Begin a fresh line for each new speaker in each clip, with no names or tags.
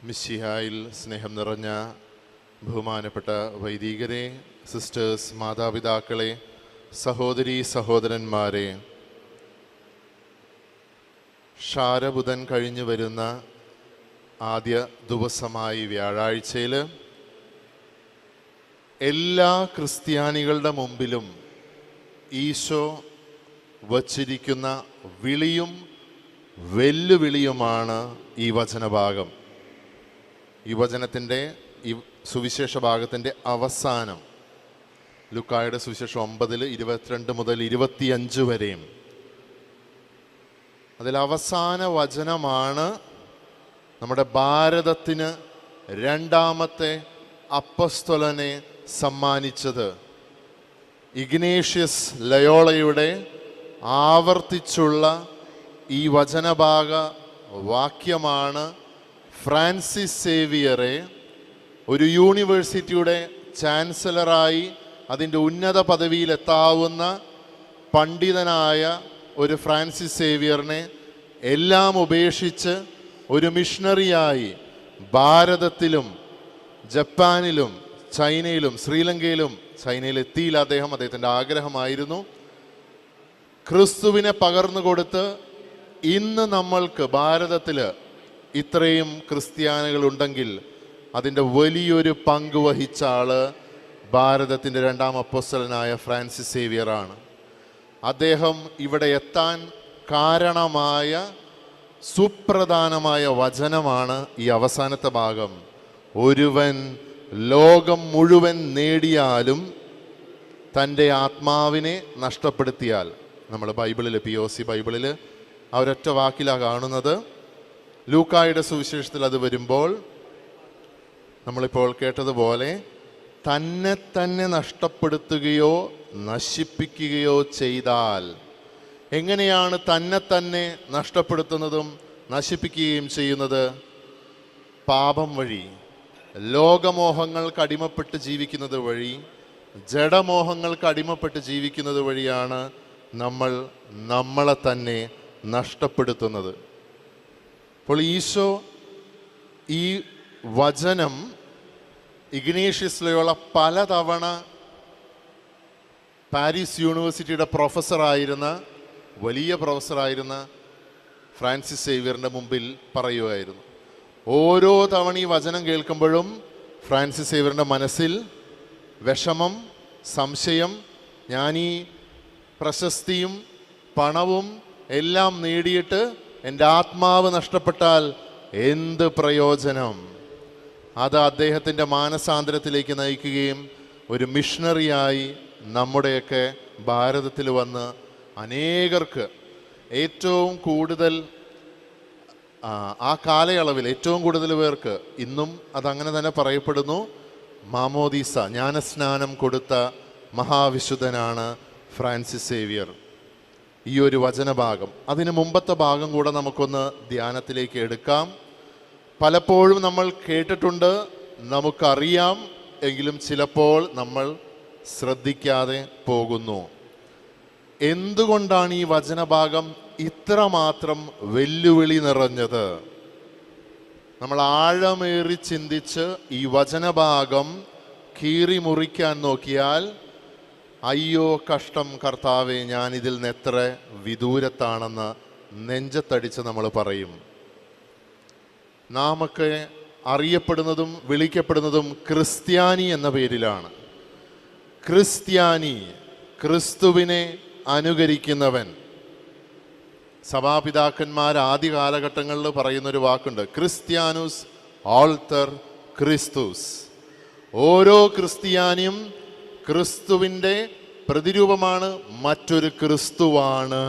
മിശിഹായിൽ സ്നേഹം നിറഞ്ഞ ബഹുമാനപ്പെട്ട വൈദികരെ, സിസ്റ്റേഴ്സ്, മാതാപിതാക്കളെ, സഹോദരീ സഹോദരന്മാരെ, ഷാരബുധൻ കഴിഞ്ഞു വരുന്ന ആദ്യ ദിവസമായി വ്യാഴാഴ്ചയിൽ എല്ലാ ക്രിസ്ത്യാനികളുടെ മുമ്പിലും ഈശോ വച്ചിരിക്കുന്ന വിളിയും വെല്ലുവിളിയുമാണ് ഈ വചനഭാഗം. ഈ വചനത്തിൻ്റെ ഈ സുവിശേഷ ഭാഗത്തിൻ്റെ അവസാനം ലൂക്കായുടെ സുവിശേഷം 9:22 മുതൽ 25 വരെയും അതിൽ അവസാന വചനമാണ് നമ്മുടെ ഭാരതത്തിന് രണ്ടാമത്തെ അപ്പസ്തോലനെ സമ്മാനിച്ചത്. ഇഗ്നേഷ്യസ് ലയോളയുടെ ആവർത്തിച്ചുള്ള ഈ വചനഭാഗ വാക്യമാണ് ഫ്രാൻസിസ് സേവിയറെ ഒരു യൂണിവേഴ്സിറ്റിയുടെ ചാൻസലറായി അതിൻ്റെ ഉന്നത പദവിയിലെത്താവുന്ന പണ്ഡിതനായ ഒരു ഫ്രാൻസിസ് സേവിയറിനെ എല്ലാം ഉപേക്ഷിച്ച് ഒരു മിഷണറിയായി ഭാരതത്തിലും ജപ്പാനിലും ചൈനയിലും ശ്രീലങ്കയിലും, ചൈനയിലെത്തിയില്ല അദ്ദേഹം, അദ്ദേഹത്തിൻ്റെ ആഗ്രഹമായിരുന്നു, ക്രിസ്തുവിനെ പകർന്നു കൊടുത്ത് ഇന്ന് നമ്മൾക്ക് ഭാരതത്തിൽ ഇത്രയും ക്രിസ്ത്യാനികളുണ്ടെങ്കിൽ അതിൻ്റെ വലിയൊരു പങ്ക് വഹിച്ച ആള് ഭാരതത്തിൻ്റെ രണ്ടാം അപ്പോസ്തലനായ ഫ്രാൻസിസ് സേവിയറാണ്. അദ്ദേഹം ഇവിടെ എത്താൻ കാരണമായ സുപ്രധാനമായ വചനമാണ് ഈ അവസാനത്തെ ഭാഗം. ഒരുവൻ ലോകം മുഴുവൻ നേടിയാലും തൻ്റെ ആത്മാവിനെ നഷ്ടപ്പെടുത്തിയാൽ. നമ്മൾ ബൈബിളിൽ, POC ബൈബിളിൽ ആ ഒരൊറ്റ വാക്കിലാണ് കാണുന്നത്. ലൂക്കായുടെ സുവിശേഷത്തിൽ അത് വരുമ്പോൾ നമ്മളിപ്പോൾ കേട്ടതുപോലെ തന്നെ തന്നെ നഷ്ടപ്പെടുത്തുകയോ നശിപ്പിക്കുകയോ ചെയ്താൽ. എങ്ങനെയാണ് തന്നെ തന്നെ നഷ്ടപ്പെടുത്തുന്നതും നശിപ്പിക്കുകയും ചെയ്യുന്നത്? പാപം വഴി, ലോകമോഹങ്ങൾക്ക് അടിമപ്പെട്ട് ജീവിക്കുന്നത് വഴി, ജഡമോഹങ്ങൾക്ക് അടിമപ്പെട്ട് ജീവിക്കുന്നത് വഴിയാണ് നമ്മൾ നമ്മളെ തന്നെ നഷ്ടപ്പെടുത്തുന്നത്. അപ്പോൾ ഈശോ ഈ വചനം ഇഗ്നേഷ്യസ് ലയോള പലതവണ പാരീസ് യൂണിവേഴ്സിറ്റിയുടെ വലിയ പ്രൊഫസറായിരുന്ന ഫ്രാൻസിസ് സേവിയറിൻ്റെ മുമ്പിൽ പറയുമായിരുന്നു. ഓരോ തവണ ഈ വചനം കേൾക്കുമ്പോഴും ഫ്രാൻസിസ് സേവിയറിൻ്റെ മനസ്സിൽ വിഷമം, സംശയം, ഞാനീ പ്രശസ്തിയും പണവും എല്ലാം നേടിയിട്ട് എൻ്റെ ആത്മാവ് നഷ്ടപ്പെട്ടാൽ എന്ത് പ്രയോജനം? അത് അദ്ദേഹത്തിൻ്റെ മാനസാന്തരത്തിലേക്ക് നയിക്കുകയും ഒരു മിഷണറിയായി നമ്മുടെയൊക്കെ ഭാരതത്തിൽ വന്ന് അനേകർക്ക് ഏറ്റവും കൂടുതൽ ആ കാലയളവിൽ ഏറ്റവും കൂടുതൽ പേർക്ക് ഇന്നും അതങ്ങനെ തന്നെ പറയപ്പെടുന്നു, മാമോദീസ, ജ്ഞാനസ്നാനം കൊടുത്ത മഹാവിശുദ്ധനാണ് ഫ്രാൻസിസ് സേവിയർ. ഈ ഒരു വചനഭാഗം, അതിന് മുമ്പത്തെ ഭാഗം കൂടെ നമുക്കൊന്ന് ധ്യാനത്തിലേക്ക് എടുക്കാം. പലപ്പോഴും നമ്മൾ കേട്ടിട്ടുണ്ട്, നമുക്കറിയാം, എങ്കിലും ചിലപ്പോൾ നമ്മൾ ശ്രദ്ധിക്കാതെ പോകുന്നു. എന്തുകൊണ്ടാണ് ഈ വചനഭാഗം ഇത്രമാത്രം വെല്ലുവിളി നിറഞ്ഞത്? നമ്മൾ ആഴമേറി ചിന്തിച്ച് ഈ വചനഭാഗം കീറി മുറിക്കാൻ നോക്കിയാൽ, അയ്യോ കഷ്ടം കർത്താവേ, ഞാനിതിൽ നിന്ന് എത്ര വിദൂരത്താണെന്ന് നെഞ്ചത്തടിച്ച് നമ്മൾ പറയും. നാമൊക്കെ അറിയപ്പെടുന്നതും വിളിക്കപ്പെടുന്നതും ക്രിസ്ത്യാനി എന്ന പേരിലാണ്. ക്രിസ്ത്യാനി, ക്രിസ്തുവിനെ അനുകരിക്കുന്നവൻ. സഭാപിതാക്കന്മാർ ആദ്യ കാലഘട്ടങ്ങളിൽ പറയുന്നൊരു വാക്കുണ്ട്, ക്രിസ്ത്യാനുസ് ആൾട്ടർ ക്രിസ്തുസ്. ഓരോ ക്രിസ്ത്യാനിയും ക്രിസ്തുവിൻ്റെ പ്രതിരൂപമാണ്, മറ്റൊരു ക്രിസ്തുവാണ്.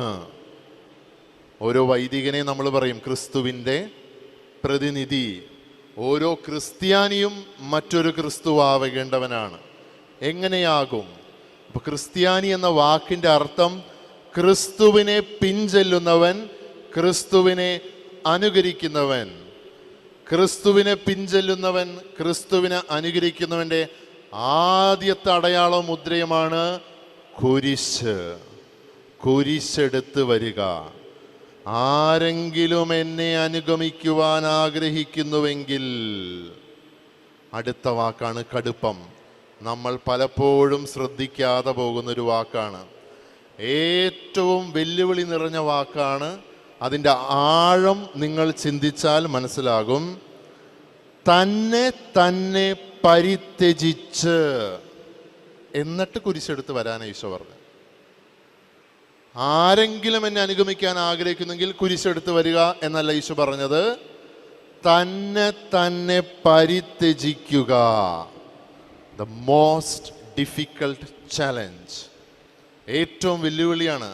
ഓരോ വൈദികനെ നമ്മൾ പറയും ക്രിസ്തുവിൻ്റെ പ്രതിനിധി. ഓരോ ക്രിസ്ത്യാനിയും മറ്റൊരു ക്രിസ്തുവാവേണ്ടവനാണ്. എങ്ങനെയാകും? അപ്പോൾ ക്രിസ്ത്യാനി എന്ന വാക്കിൻ്റെ അർത്ഥം ക്രിസ്തുവിനെ പിൻചെല്ലുന്നവൻ, ക്രിസ്തുവിനെ അനുകരിക്കുന്നവൻ. ക്രിസ്തുവിനെ പിൻചെല്ലുന്നവൻ, ക്രിസ്തുവിനെ അനുകരിക്കുന്നവൻ്റെ ആദ്യത്തെ അടയാളവും മുദ്രയുമാണ് കുരിശ്. കുരിശെടുത്ത് വരിക. ആരെങ്കിലും എന്നെ അനുഗമിക്കുവാൻ ആഗ്രഹിക്കുന്നുവെങ്കിൽ. അടുത്ത വാക്കാണ് കടുപ്പം. നമ്മൾ പലപ്പോഴും ശ്രദ്ധിക്കാതെ പോകുന്നൊരു വാക്കാണ്. ഏറ്റവും വെല്ലുവിളി നിറഞ്ഞ വാക്കാണ്. അതിൻ്റെ ആഴം നിങ്ങൾ ചിന്തിച്ചാൽ മനസ്സിലാകും. തന്നെ തന്നെ പരിത്യജിച്ച് എന്നിട്ട് കുരിശെടുത്ത് വരാനാണ് ഈശോ പറഞ്ഞു. ആരെങ്കിലും എന്നെ അനുഗമിക്കാൻ ആഗ്രഹിക്കുന്നെങ്കിൽ കുരിശെടുത്ത് വരിക എന്നല്ല ഈശോ പറഞ്ഞത്. തന്നെ തന്നെ പരിത്യജിക്കുക. The most difficult challenge. ഏറ്റവും വെല്ലുവിളിയാണ്.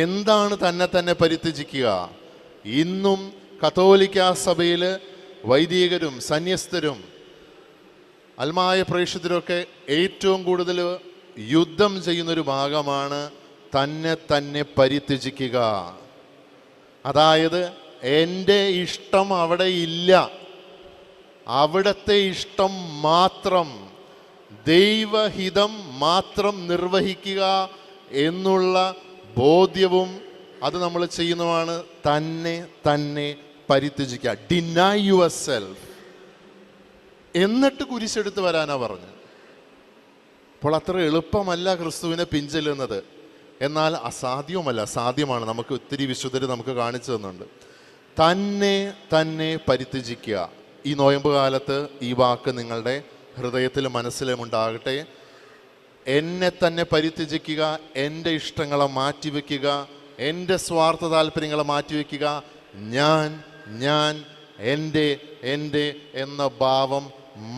എന്താണ് തന്നെ തന്നെ പരിത്യജിക്കുക? ഇന്നും കത്തോലിക്ക സഭയിൽ വൈദികരും സന്യസ്തരും അൽമായ പ്രേക്ഷിതരൊക്കെ ഏറ്റവും കൂടുതൽ യുദ്ധം ചെയ്യുന്നൊരു ഭാഗമാണ് തന്നെ തന്നെ പരിത്യജിക്കുക. അതായത് എൻ്റെ ഇഷ്ടം അവിടെ ഇല്ല, അവിടുത്തെ ഇഷ്ടം മാത്രം, ദൈവഹിതം മാത്രം നിർവഹിക്കുക എന്നുള്ള ബോധ്യവും അത് നമ്മൾ ചെയ്യുന്നതാണ് തന്നെ തന്നെ പരിത്യജിക്കുക. Deny your self. എന്നിട്ട് കുരിശെടുത്ത് വരാനാ പറഞ്ഞു. അപ്പോൾ അത്ര എളുപ്പമല്ല ക്രിസ്തുവിനെ പിൻചെല്ലുന്നത്. എന്നാൽ അസാധ്യവുമല്ല, സാധ്യമാണ്. നമുക്ക് ഒത്തിരി വിശുദ്ധർ നമുക്ക് കാണിച്ചു തന്നുണ്ട്. തന്നെ തന്നെ പരിത്യജിക്കുക. ഈ നോയമ്പ് കാലത്ത് ഈ വാക്ക് നിങ്ങളുടെ ഹൃദയത്തിലും മനസ്സിലും ഉണ്ടാകട്ടെ. എന്നെ തന്നെ പരിത്യജിക്കുക, എൻ്റെ ഇഷ്ടങ്ങളെ മാറ്റിവെക്കുക, എൻ്റെ സ്വാർത്ഥ താല്പര്യങ്ങളെ മാറ്റിവെക്കുക. ഞാൻ ഞാൻ എൻ്റെ എൻ്റെ എന്ന ഭാവം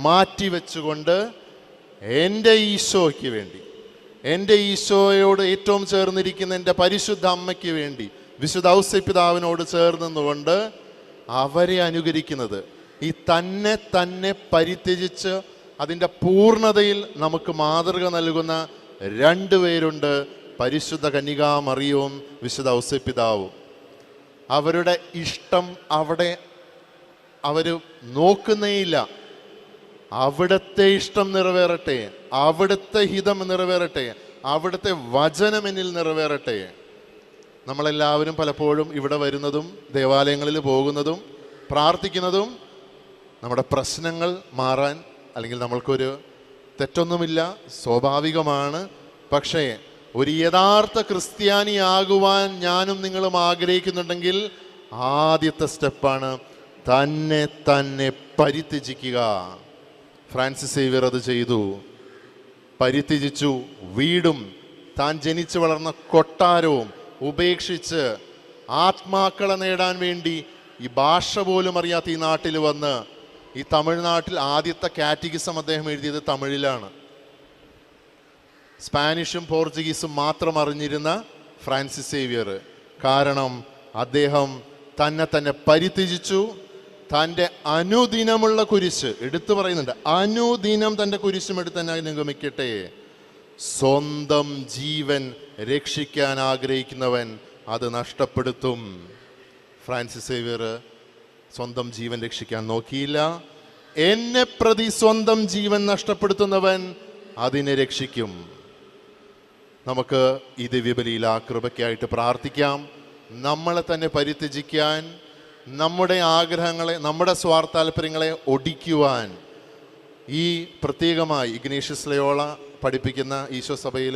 മാറ്റിവെച്ചുകൊണ്ട് എൻ്റെ ഈശോയ്ക്ക് വേണ്ടി, എൻ്റെ ഈശോയോട് ഏറ്റവും ചേർന്നിരിക്കുന്ന എൻ്റെ പരിശുദ്ധ അമ്മയ്ക്ക് വേണ്ടി, വിശുദ്ധ ഔസേപ്പിതാവിനോട് ചേർന്നുകൊണ്ട് അവരെ അനുകരിക്കുന്നത്. ഈ തന്നെ തന്നെ പരിത്യജിച്ച് അതിൻ്റെ പൂർണ്ണതയിൽ നമുക്ക് മാതൃക നൽകുന്ന രണ്ടുപേരുണ്ട്. പരിശുദ്ധ കന്യകാമറിയവും വിശുദ്ധ ഔസേപ്പിതാവും. അവരുടെ ഇഷ്ടം അവിടെ അവർ നോക്കുന്നേയില്ല. അവിടുത്തെ ഇഷ്ടം നിറവേറട്ടെ, അവിടുത്തെ ഹിതം നിറവേറട്ടെ, അവിടുത്തെ വചനം എന്നിൽ നിറവേറട്ടെ. നമ്മളെല്ലാവരും പലപ്പോഴും ഇവിടെ വരുന്നതും ദേവാലയങ്ങളിൽ പോകുന്നതും പ്രാർത്ഥിക്കുന്നതും നമ്മുടെ പ്രശ്നങ്ങൾ മാറാൻ, അല്ലെങ്കിൽ നമ്മൾക്കൊരു തെറ്റൊന്നുമില്ല, സ്വാഭാവികമാണ്. പക്ഷേ ഒരു യഥാർത്ഥ ക്രിസ്ത്യാനിയാകുവാൻ ഞാനും നിങ്ങളും ആഗ്രഹിക്കുന്നുണ്ടെങ്കിൽ ആദ്യത്തെ സ്റ്റെപ്പാണ് തന്നെ തന്നെ പരിത്യജിക്കുക. ഫ്രാൻസിസ് സേവ്യർ അത് ചെയ്തു. പരിത്യജിച്ചു. വീടും താൻ ജനിച്ചു വളർന്ന കൊട്ടാരവും ഉപേക്ഷിച്ച് ആത്മാക്കളെ നേടാൻ വേണ്ടി ഈ ഭാഷ പോലും അറിയാത്ത ഈ നാട്ടിൽ വന്ന്, ഈ തമിഴ്നാട്ടിൽ ആദ്യത്തെ കാറ്റഗിസം അദ്ദേഹം എഴുതിയത് തമിഴിലാണ്. സ്പാനിഷും പോർച്ചുഗീസും മാത്രം അറിഞ്ഞിരുന്ന ഫ്രാൻസിസ് സേവ്യർ. കാരണം അദ്ദേഹം തന്നെ തന്നെ പരിത്യജിച്ചു. തൻ്റെ അനുദിനമുള്ള കുരിശ് എടുത്തു പറയുന്നുണ്ട്. അനുദിനം തൻ്റെ കുരിശും എടുത്ത് തന്നെ അനുഗമിക്കട്ടെ. സ്വന്തം ജീവൻ രക്ഷിക്കാൻ ആഗ്രഹിക്കുന്നവൻ അത് നഷ്ടപ്പെടുത്തും. ഫ്രാൻസിസ് സേവ്യർ സ്വന്തം ജീവൻ രക്ഷിക്കാൻ നോക്കിയില്ല. എന്നെ പ്രതി സ്വന്തം ജീവൻ നഷ്ടപ്പെടുത്തുന്നവൻ അതിനെ രക്ഷിക്കും. നമുക്ക് ഈ ദിവ്യബലിയിൽ ആ കൃപയ്ക്കായിട്ട് പ്രാർത്ഥിക്കാം. നമ്മളെ തന്നെ പരിത്യജിക്കാൻ, നമ്മുടെ ആഗ്രഹങ്ങളെ, നമ്മുടെ സ്വാർത്ഥാല്പര്യങ്ങളെ ഒടിക്കുവാൻ ഈ പ്രത്യേകമായി ഇഗ്നേഷ്യസ് ലയോള പഠിപ്പിക്കുന്ന ഈശോ സഭയിൽ